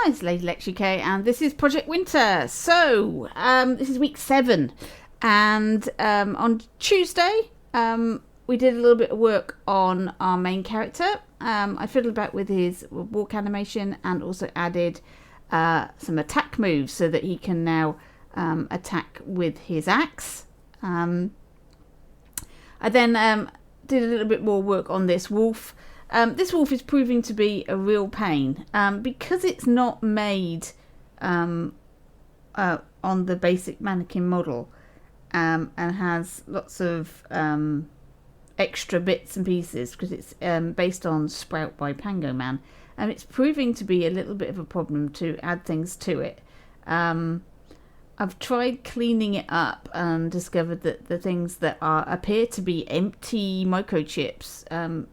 Hi, it's Lady Lecture K, and this is Project Winter. So, this is week 7, and on Tuesday, we did a little bit of work on our main character. I fiddled about with his walk animation and also added some attack moves so that he can now attack with his axe. I then did a little bit more work on this wolf. This wolf is proving to be a real pain because it's not made on the basic mannequin model and has lots of extra bits and pieces because it's based on Sprout by Pango Man, and it's proving to be a little bit of a problem to add things to it. I've tried cleaning it up and discovered that the things that appear to be empty microchips,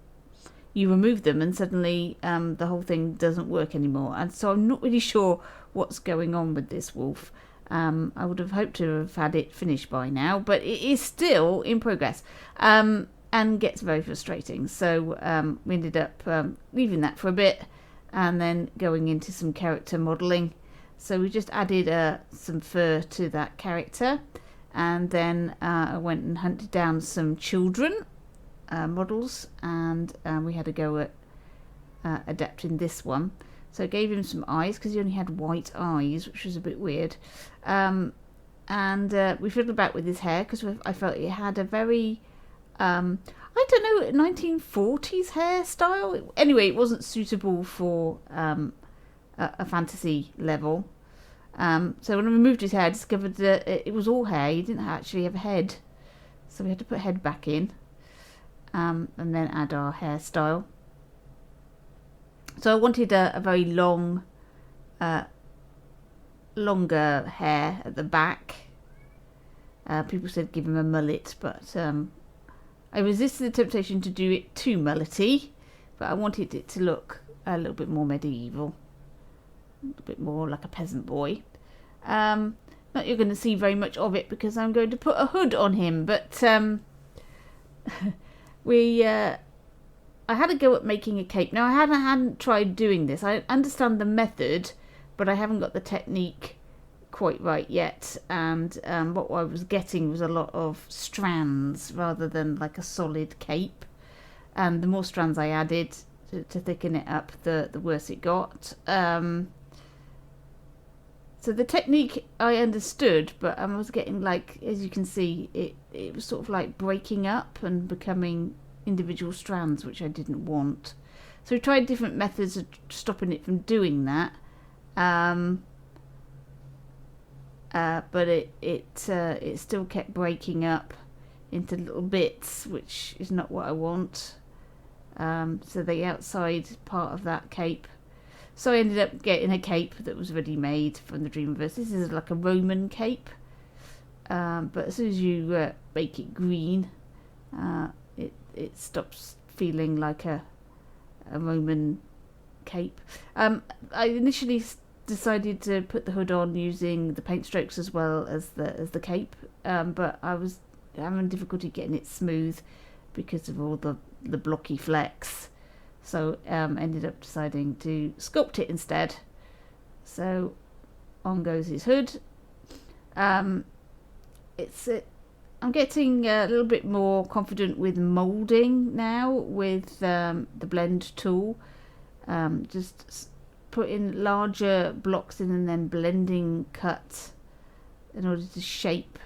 you remove them and suddenly the whole thing doesn't work anymore. And so I'm not really sure what's going on with this wolf. I would have hoped to have had it finished by now, but it is still in progress and gets very frustrating. So we ended up leaving that for a bit and then going into some character modelling. So we just added some fur to that character, and then I went and hunted down some children models, and we had a go at adapting this one. So I gave him some eyes because he only had white eyes, which was a bit weird. And we fiddled about with his hair because I felt it had a very I don't know, 1940s hairstyle. Anyway, it wasn't suitable for a fantasy level. So when I removed his hair, I discovered that it was all hair. He didn't actually have a head, so we had to put head back in. And then add our hairstyle. So I wanted a very long, longer hair at the back. People said give him a mullet, but I resisted the temptation to do it too mullety. But I wanted it to look a little bit more medieval, a little bit more like a peasant boy. Not you're going to see very much of it because I'm going to put a hood on him, but I had a go at making a cape. Now, I hadn't tried doing this. I understand the method, but I haven't got the technique quite right yet. And what I was getting was a lot of strands rather than like a solid cape. And the more strands I added to thicken it up, the worse it got. So the technique I understood, but I was getting, like, as you can see, it was sort of like breaking up and becoming individual strands, which I didn't want. So we tried different methods of stopping it from doing that. But it still kept breaking up into little bits, which is not what I want. So the outside part of that cape. So I ended up getting a cape that was ready made from the Dreamverse. This is like a Roman cape. But as soon as you make it green, it stops feeling like a Roman cape. I initially decided to put the hood on using the paint strokes as well as the cape, but I was having difficulty getting it smooth because of all the blocky flecks. So ended up deciding to sculpt it instead. So on goes his hood. I'm getting a little bit more confident with moulding now with the blend tool. Just putting larger blocks in and then blending cut in order to shape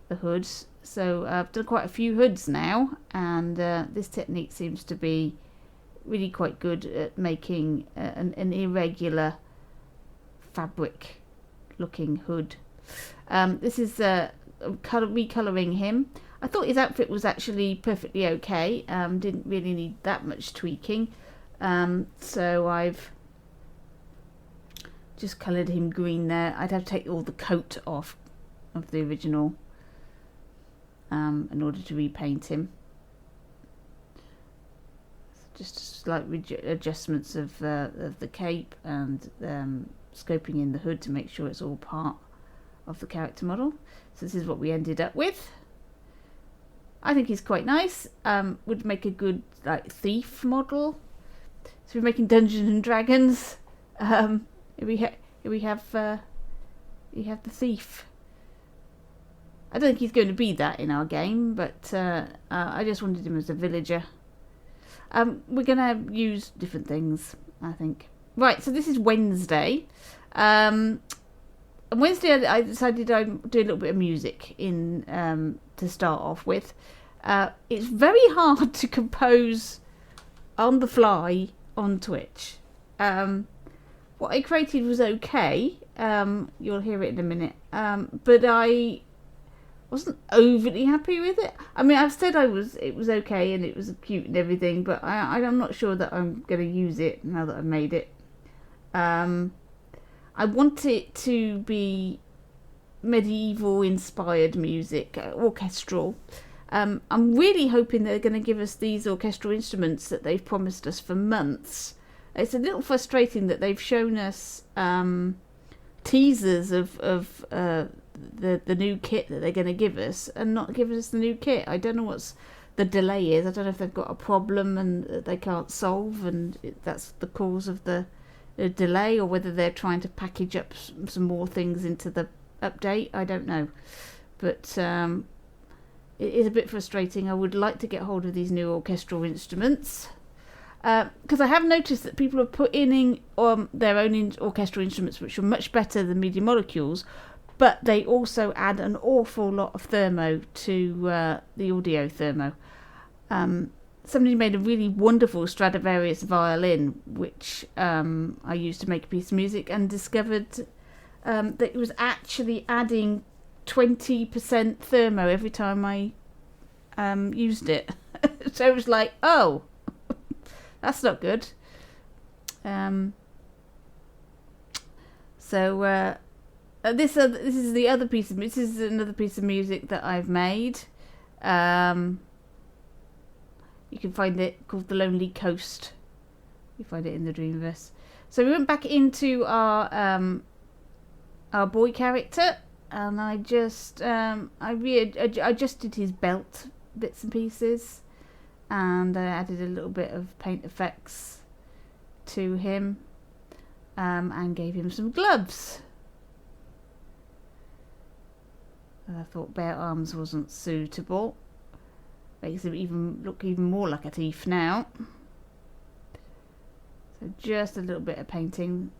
the hoods. So I've done quite a few hoods now, and this technique seems to be really quite good at making an irregular fabric looking hood. This is recolouring him. I thought his outfit was actually perfectly okay. Didn't really need that much tweaking. So I've just coloured him green there. I'd have to take all the coat off of the original in order to repaint him. Just slight adjustments of the cape and scoping in the hood to make sure it's all part of the character model. So this is what we ended up with. I think he's quite nice. Would make a good thief model. So we're making Dungeons and Dragons. we have the thief. I don't think he's going to be that in our game, but I just wanted him as a villager. We're going to use different things, I think. Right, so this is Wednesday. On Wednesday, I decided I'd do a little bit of music in to start off with. It's very hard to compose on the fly on Twitch. What I created was okay. You'll hear it in a minute. But I wasn't overly happy with it. I mean, I've said it was okay and it was cute and everything, but I'm not sure that I'm going to use it now that I've made it. I want it to be medieval inspired music, orchestral. I'm really hoping they're going to give us these orchestral instruments that they've promised us for months. It's a little frustrating that they've shown us teasers of the new kit that they're going to give us and not give us the new kit. I don't know what's the delay is. I don't know if they've got a problem and they can't solve and that's the cause of the delay, or whether they're trying to package up some more things into the update. I don't know, but it is a bit frustrating. I would like to get hold of these new orchestral instruments because I have noticed that people have put in their own orchestral instruments which are much better than Media Molecules, but they also add an awful lot of thermo to the audio thermo. Somebody made a really wonderful Stradivarius violin, which I used to make a piece of music, and discovered that it was actually adding 20% thermo every time I used it. So it was like, oh, that's not good. This is the other piece of this is another piece of music that I've made. You can find it called The Lonely Coast. You find it in the Dreamverse. So we went back into our boy character, and I just I adjusted his belt bits and pieces, and I added a little bit of paint effects to him, and gave him some gloves. And I thought bare arms wasn't suitable. Makes him look even more like a thief now. So just a little bit of painting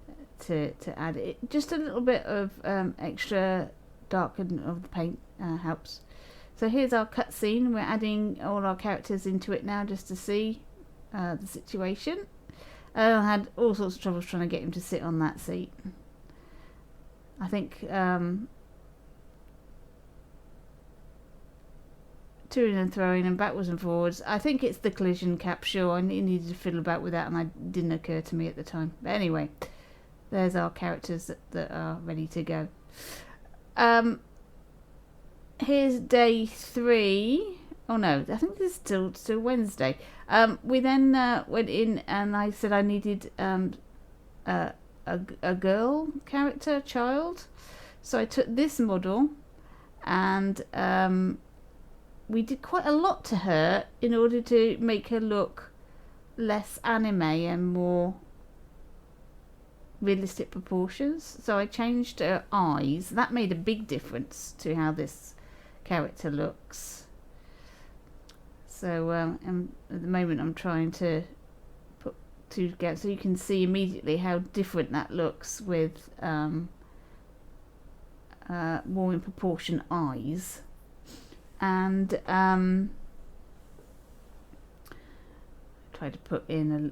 to add it. Just a little bit of extra darken of the paint helps. So here's our cutscene. We're adding all our characters into it now just to see the situation. I had all sorts of troubles trying to get him to sit on that seat. I think toing and throwing and backwards and forwards. I think it's the collision capsule. I needed to fiddle about with that, and it didn't occur to me at the time. But anyway, there's our characters that are ready to go. Here's day 3. Oh no, I think this is still Wednesday. We then went in, and I said I needed a girl character, child. So I took this model, and we did quite a lot to her in order to make her look less anime and more realistic proportions. So I changed her eyes. That made a big difference to how this character looks. So at the moment I'm trying to put two together so you can see immediately how different that looks with more in proportion eyes. And try to put in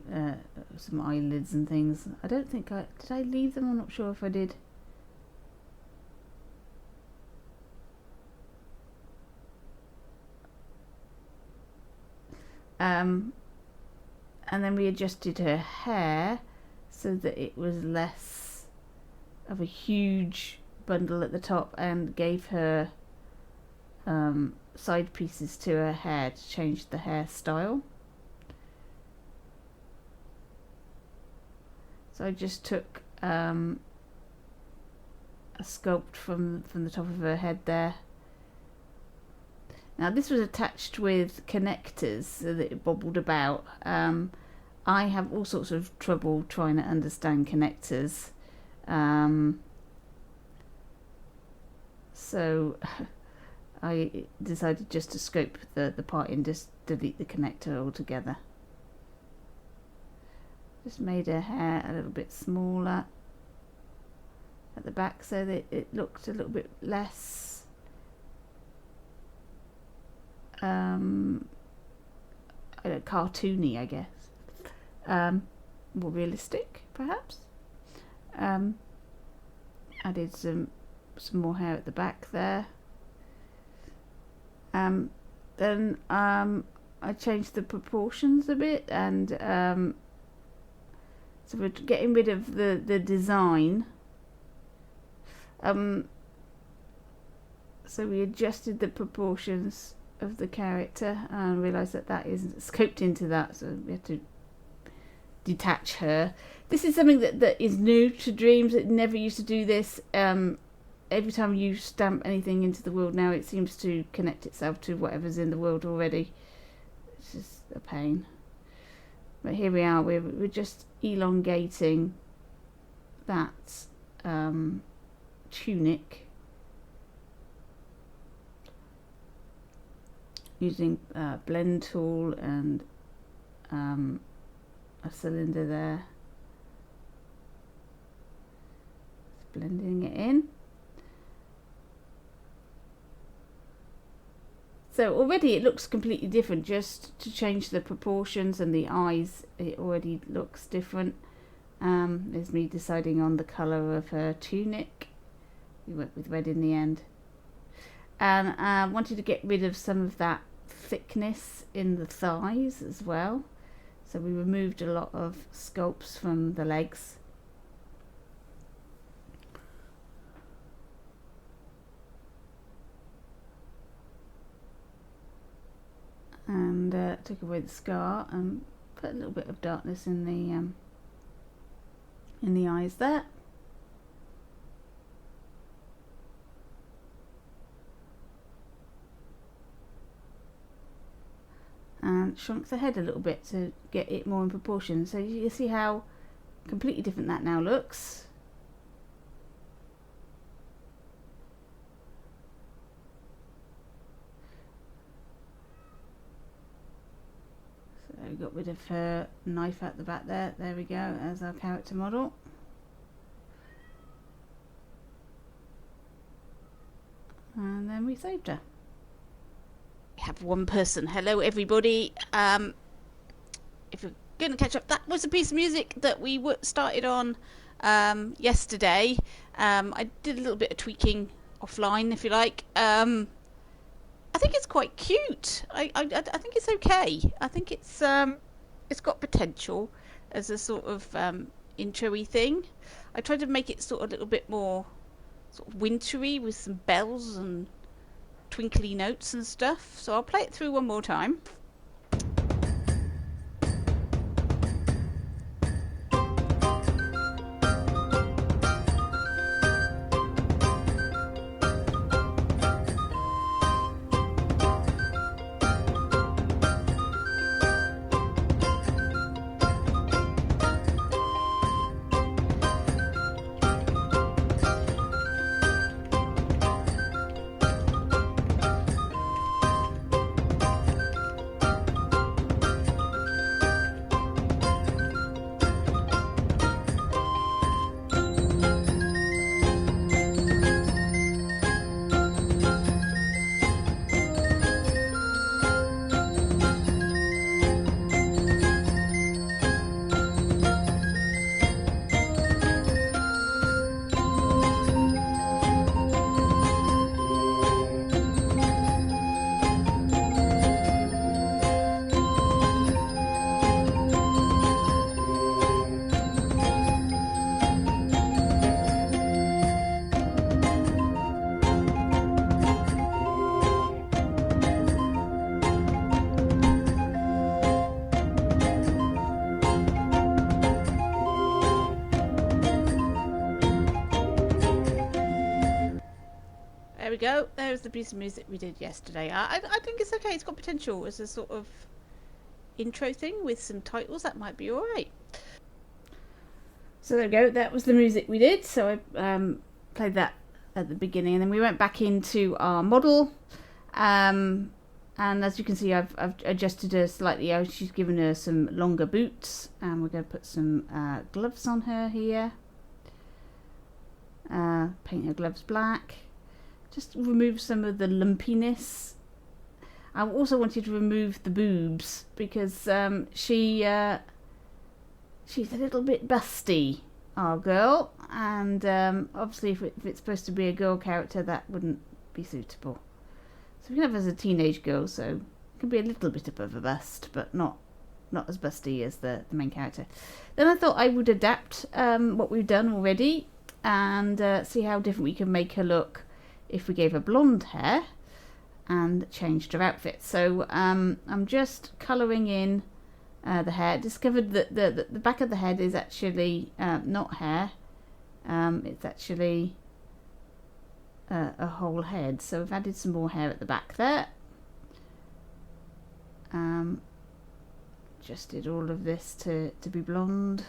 some eyelids and things. I don't think did I leave them? I'm not sure if I did. And then we adjusted her hair so that it was less of a huge bundle at the top, and gave her side pieces to her hair to change the hairstyle. So I just took a sculpt from the top of her head there. Now this was attached with connectors so that it bobbled about. I have all sorts of trouble trying to understand connectors. So I decided just to scope the part and just delete the connector altogether. Just made her hair a little bit smaller at the back so that it looked a little bit less cartoony, I guess. More realistic, perhaps. Added some more hair at the back there. Then I changed the proportions a bit, and so we're getting rid of the design. So we adjusted the proportions of the character and realised that isn't scoped into that, so we had to detach her. This is something that is new to Dreams. It never used to do this. Every time you stamp anything into the world now, it seems to connect itself to whatever's in the world already. It's just a pain. But here we are. We're just elongating that tunic using blend tool and a cylinder there. Just blending it in. So already it looks completely different. Just to change the proportions and the eyes, it already looks different. There's me deciding on the colour of her tunic. We went with red in the end. And I wanted to get rid of some of that thickness in the thighs as well. So we removed a lot of sculpts from the legs. And took away the scar and put a little bit of darkness in the eyes there. And shrunk the head a little bit to get it more in proportion. So you see how completely different that now looks. So we got rid of her knife at the back there. There we go, as our character model. And then we saved her. We have one person. Hello everybody. If you're going to catch up, that was a piece of music that we started on yesterday. I did a little bit of tweaking offline, if you like. I think it's quite cute. I think it's okay. I think it's got potential as a sort of intro-y thing. I tried to make it sort of a little bit more sort of wintry with some bells and twinkly notes and stuff. So I'll play it through one more time. There we go. There's the piece of music we did yesterday. I think it's okay. It's got potential as a sort of intro thing with some titles. That might be alright. So there we go, that was the music we did. So I played that at the beginning, and then we went back into our model. And as you can see, I've adjusted her slightly. She's given her some longer boots, and we're going to put some gloves on her here. Paint her gloves black. Just remove some of the lumpiness. I also wanted to remove the boobs because she's a little bit busty, our girl, and obviously if it's supposed to be a girl character, that wouldn't be suitable. So we can have her as a teenage girl, so it can be a little bit above a bust, but not as busty as the main character. Then I thought I would adapt what we've done already and see how different we can make her look if we gave her blonde hair and changed her outfit. So I'm just colouring in the hair. Discovered that the back of the head is actually not hair. It's actually a whole head. So I've added some more hair at the back there. Just did all of this to be blonde.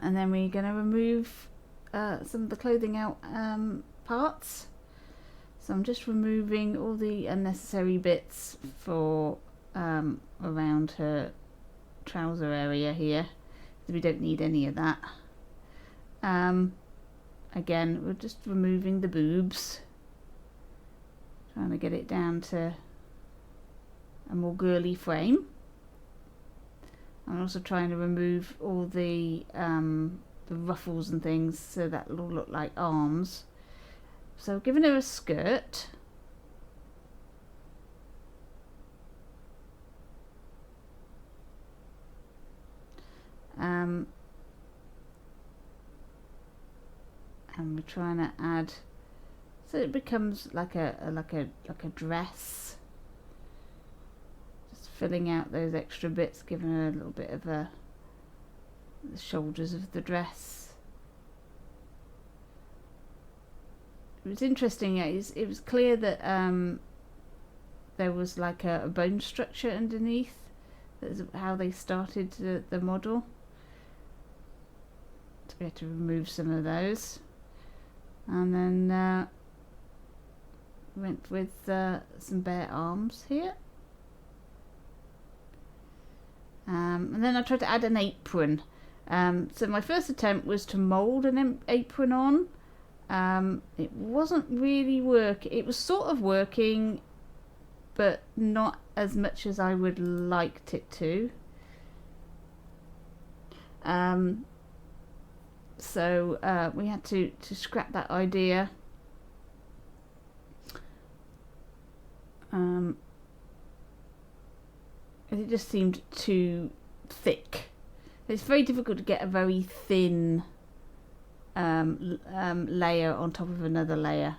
And then we're going to remove some of the clothing out parts. So I'm just removing all the unnecessary bits for around her trouser area here. We don't need any of that. Again, we're just removing the boobs. Trying to get it down to a more girly frame. I'm also trying to remove all the ruffles and things so that will all look like arms. So giving her a skirt. And we're trying to add so it becomes like a dress. Filling out those extra bits, giving her a little bit of the shoulders of the dress. It was interesting. It was clear that there was like a bone structure underneath. That's how they started the model. So we had to remove some of those, and then went with some bare arms here. And then I tried to add an apron. So my first attempt was to mould an apron on. It wasn't really working. It was sort of working, but not as much as I would liked it to. So we had to scrap that idea. It just seemed too thick. It's very difficult to get a very thin layer on top of another layer.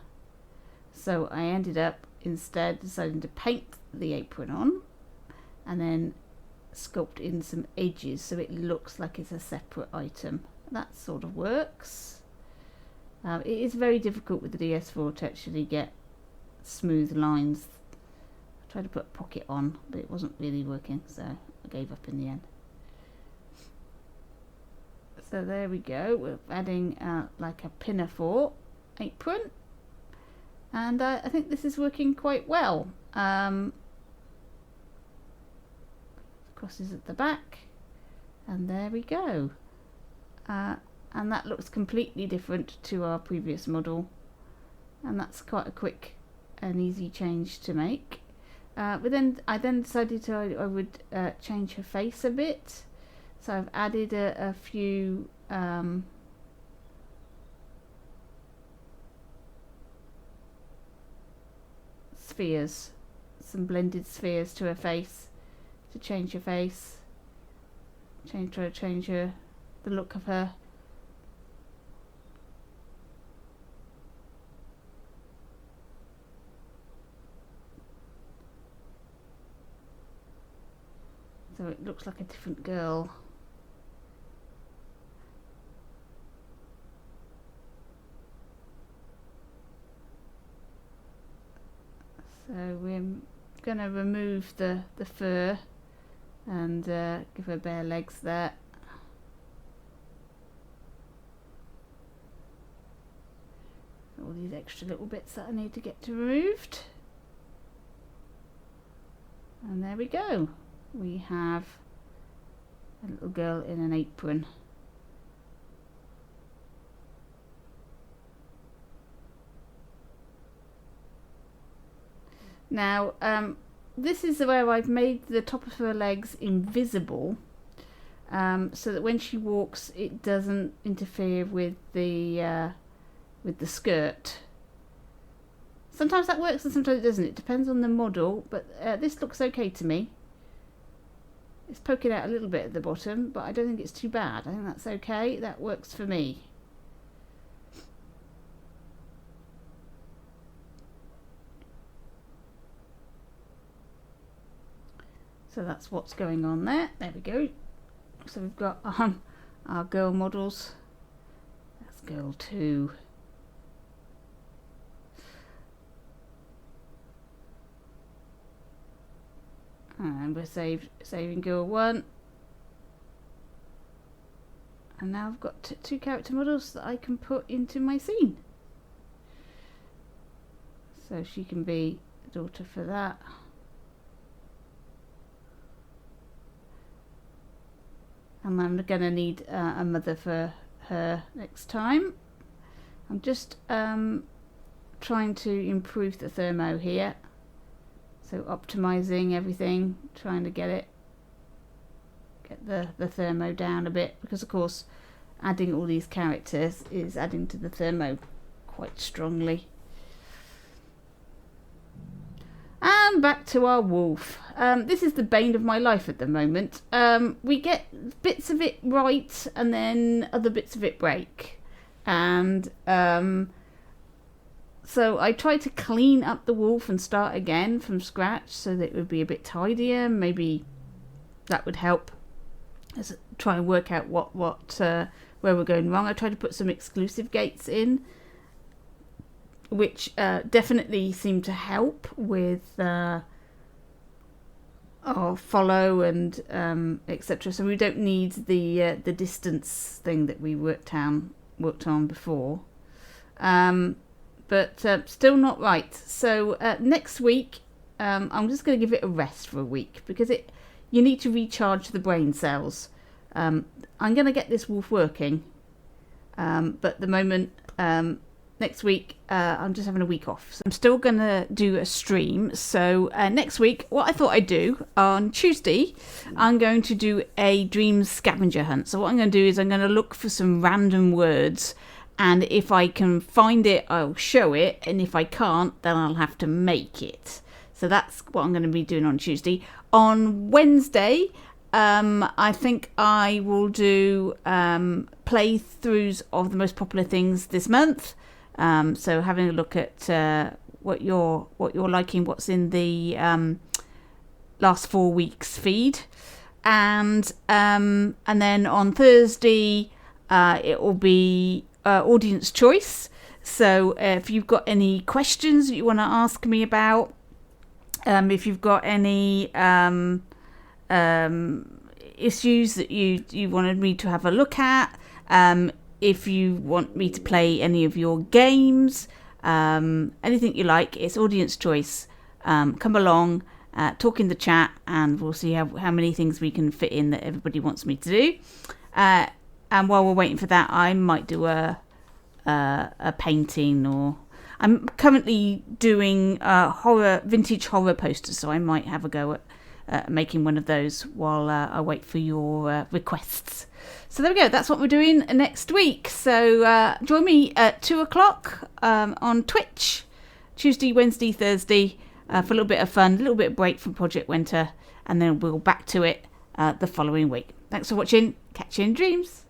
So I ended up instead deciding to paint the apron on and then sculpt in some edges so it looks like it's a separate item. That sort of works. It is very difficult with the DS4 to actually get smooth lines. Tried to put a pocket on, but it wasn't really working, so I gave up in the end. So there we go. We're adding like a pinafore apron, and I think this is working quite well. Crosses at the back, and there we go. And that looks completely different to our previous model, and that's quite a quick and easy change to make. But then I decided I would change her face a bit, so I've added a few spheres, some blended spheres to her face to change her face, try to change the look of her. So it looks like a different girl. So we're going to remove the fur and give her bare legs there. All these extra little bits that I need to get removed. And there we go. We have a little girl in an apron. Now, this is where I've made the top of her legs invisible, so that when she walks, it doesn't interfere with the skirt. Sometimes that works and sometimes it doesn't. It depends on the model, but this looks okay to me. It's poking out a little bit at the bottom, but I don't think it's too bad. I think that's okay. That works for me. So that's what's going on there. There we go. So we've got our girl models. That's girl 2. And we're saving girl 1. And now I've got 2 character models that I can put into my scene. So she can be the daughter for that. And I'm going to need a mother for her next time. I'm just trying to improve the thermo here. So optimizing everything, trying to get the thermo down a bit, because of course adding all these characters is adding to the thermo quite strongly. And back to our wolf. This is the bane of my life at the moment. We get bits of it right and then other bits of it break. And so I tried to clean up the wolf and start again from scratch so that it would be a bit tidier. Maybe that would help us try and work out where we're going wrong. I tried to put some exclusive gates in, which definitely seem to help with our follow and etc. So we don't need the distance thing that we worked on before, but still not right. So next week I'm just going to give it a rest for a week, because you need to recharge the brain cells. I'm going to get this wolf working, but at the moment next week I'm just having a week off. So I'm still going to do a stream. So next week, what I thought I'd do on Tuesday, I'm going to do a dreams scavenger hunt. So what I'm going to do is I'm going to look for some random words, and if I can find it, I'll show it, and if I can't, then I'll have to make it. So that's what I'm going to be doing on Tuesday. On Wednesday, I think I will do playthroughs of the most popular things this month. So having a look at what you're liking, what's in the last 4 weeks feed, and then on Thursday it will be audience choice. So if you've got any questions that you want to ask me about, if you've got any issues that you wanted me to have a look at, if you want me to play any of your games, anything you like, it's audience choice. Come along, talk in the chat, and we'll see how many things we can fit in that everybody wants me to do. And while we're waiting for that, I might do a painting, or I'm currently doing vintage horror posters, so I might have a go at making one of those while I wait for your requests. So there we go. That's what we're doing next week. So join me at 2:00 on Twitch, Tuesday, Wednesday, Thursday, for a little bit of fun, a little bit of break from Project Winter, and then we'll back to it the following week. Thanks for watching. Catch you in dreams.